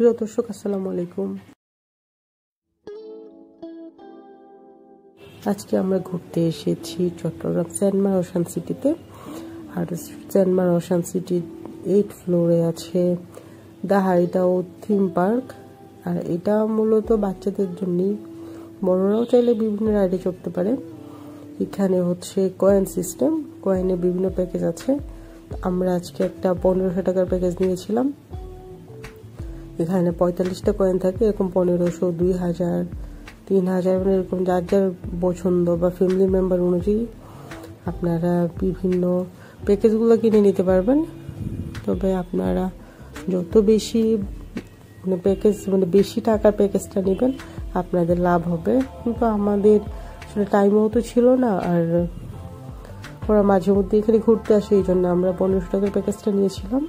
প্রিয় দর্শক, আসসালামু আলাইকুম। আজকে আমরা ঘুরতে এসেছি চট্টগ্রাম সেন্ট মার্টিন ওশান সিটিতে। আর সেন্ট মার্টিন ওশান সিটির 8 ফ্লোরে আছে the hideout theme park. আর এটা মূলত বাচ্চাদের জন্যই, বড়রাও চাইলে বিভিন্ন রাইডে চড়তে পারে। এখানে হচ্ছে কয়েন সিস্টেম, কয়েনের বিভিন্ন প্যাকেজ আছে। আমরা আজকে একটা 1500 টাকার প্যাকেজ নিয়েছিলাম। এখানে 45টা কয়েন থাকে, এরকম 1500, 2000, 3000, এরকম যার যার পছন্দ বা ফ্যামিলি মেম্বার অনুযায়ী আপনারা বিভিন্ন প্যাকেজগুলো কিনে নিতে পারবেন। তবে আপনারা যত বেশি প্যাকেজ বেশি টাকার প্যাকেজটা নেবেন আপনাদের লাভ হবে। কিন্তু আমাদের আসলে টাইমও তো ছিল না, আর ওরা মাঝে মধ্যে এখানে ঘুরতে আসে, এই জন্য আমরা 1500 টাকার প্যাকেজটা নিয়েছিলাম।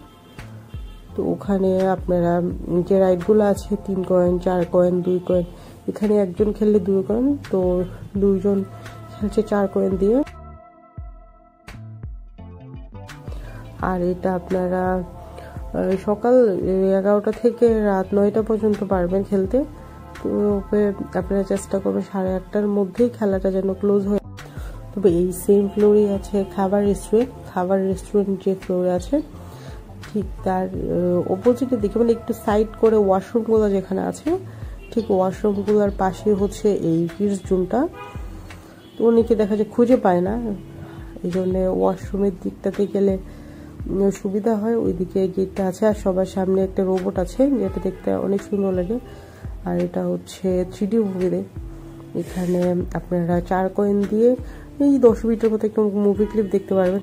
তো ওখানে আপনারা যে রাইডগুলো আছে 3 কয়েন, 4 কয়েন, 2 কয়েন, এখানে একজন খেললে 2 কয়েন, তো 2 জন খেলছে 4 কয়েন দিয়ে। আর এটা আপনারা সকাল 11টা থেকে রাত 9টা পর্যন্ত পারবেন খেলতে। তো আপনারা চেষ্টা করবেন 8:30টার মধ্যেই খেলাটা যেন ক্লোজ হয়। তবে এই সেম ফ্লোরে আছে খাবার রেস্টুরেন্ট যে ফ্লোরে আছে ঠিক তার অপোজিটে দেখে, একটু সাইড করে ওয়াশরুমগুলো যেখানে আছে, ঠিক ওয়াশরুমগুলোর পাশে হচ্ছে এই কিডস জোনটা। তো অনেকে দেখা যায় খুঁজে পায় না, এই জন্য ওয়াশরুমের দিকটাতে গেলে সুবিধা হয়। ওইদিকে গেটটা আছে, আর সবার সামনে একটা রোবট আছে যেটা দেখতে অনেক সুন্দর লাগে। আর এটা হচ্ছে 3D মুভিতে, এখানে আপনারা 4 কয়েন দিয়ে এই 10 মিনিটের মতো একটা মুভি ক্লিপ দেখতে পারবেন।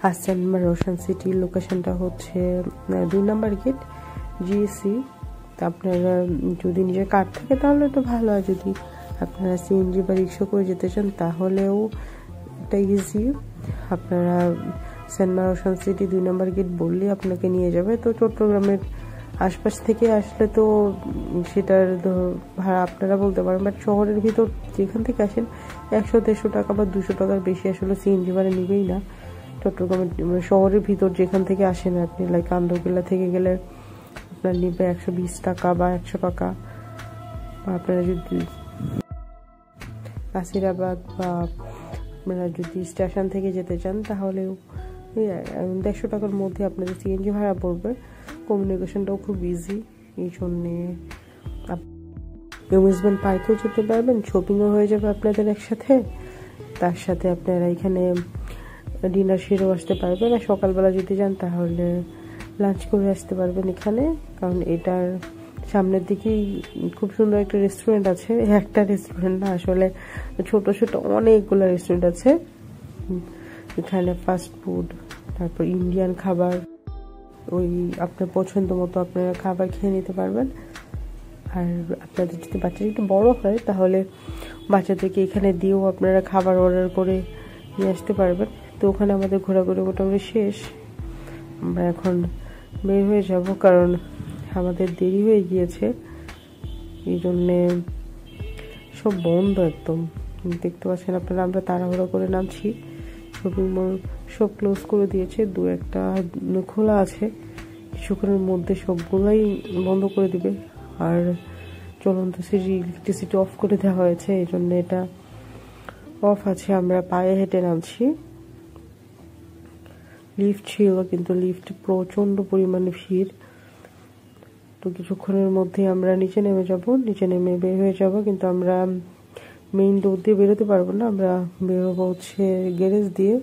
আর সেন্ট মার্টিন ওশান সিটির লোকেশনটা হচ্ছে 2 নম্বর গেট জিএসসি। তা আপনারা যদি নিজের কার থাকে তাহলে তো ভালো, আর যদি আপনারা সিএনজি বা রিক্সা করে যেতে চান তাহলেও এটা ইজি। আপনারা সেন্ট মার্টিন ওশান সিটি 2 নম্বর গেট বললে আপনাকে নিয়ে যাবে। তো চট্টগ্রামের আশপাশ থেকে আসলে তো সেটার ভাড়া আপনারা বলতে পারেন, বাট শহরের ভিতর যেখান থেকে আসেন 100-150 টাকা বা 200 টাকার বেশি আসলে সিএনজি ভাড়া নিবেই না। চট্টগ্রামের শহরের ভিতর যেখান থেকে আসেন আপনি, লাইক আন্দরকিল্লা থেকে গেলে আপনার নিবে 120 টাকা বা 100 টাকা। বা আপনারা যদি নাসিরাবাদ বা আপনারা যদি স্টেশন থেকে যেতে চান তাহলেও 150 টাকার মধ্যে আপনাদের সিএনজি ভাড়া পড়বে। কমিউনিকেশনটাও খুব ইজি, এই জন্যে অ্যামিউজমেন্ট পার্কেও যেতে পারবেন, শপিংও হয়ে যাবে আপনাদের একসাথে। তার সাথে আপনারা এখানে ডিনার সেরেও আসতে পারবেন, আর সকালবেলা যদি যান তাহলে লাঞ্চ করে আসতে পারবেন এখানে। কারণ এটার সামনের দিকেই খুব সুন্দর একটা রেস্টুরেন্ট আছে। একটা রেস্টুরেন্ট না, আসলে ছোট ছোট অনেকগুলো রেস্টুরেন্ট আছে এখানে। ফাস্ট ফুড, তারপর ইন্ডিয়ান খাবার, ওই আপনার পছন্দ মতো আপনারা খাবার খেয়ে নিতে পারবেন। আর আপনাদের যদি বাচ্চারা একটু বড় হয় তাহলে বাচ্চাদেরকে এখানে দিয়েও আপনারা খাবার অর্ডার করে নিয়ে আসতে পারবেন। তো ওখানে আমাদের ঘোরাঘুরি মোটামুটি শেষ, আমরা এখন বের হয়ে যাব কারণ আমাদের দেরি হয়ে গিয়েছে। এই জন্যে সব বন্ধ একদম, দেখতে পাচ্ছেন আপনারা। আমরা তাড়াহুড়ো করে নামছি, শপিং মল সব ক্লোজ করে দিয়েছে, 2-একটা খোলা আছে, কিছুক্ষণের মধ্যে সবগুলোই বন্ধ করে দিবে। আর চলন্ত ইলেকট্রিসিটি অফ করে দেওয়া হয়েছে, এই জন্য এটা অফ আছে। আমরা পায়ে হেঁটে নামছি। লিফট ছিল কিন্তু লিফট প্রচন্ড পরিমাণে ভিড়। তো কিছুক্ষণের মধ্যে আমরা নিচে নেমে যাব, নিচে নেমে বের হয়ে যাব। কিন্তু আমরা মেইন রোড দিয়ে বেরোতে পারবো না, আমরা বেরোবো হচ্ছে গ্যারেজ দিয়ে।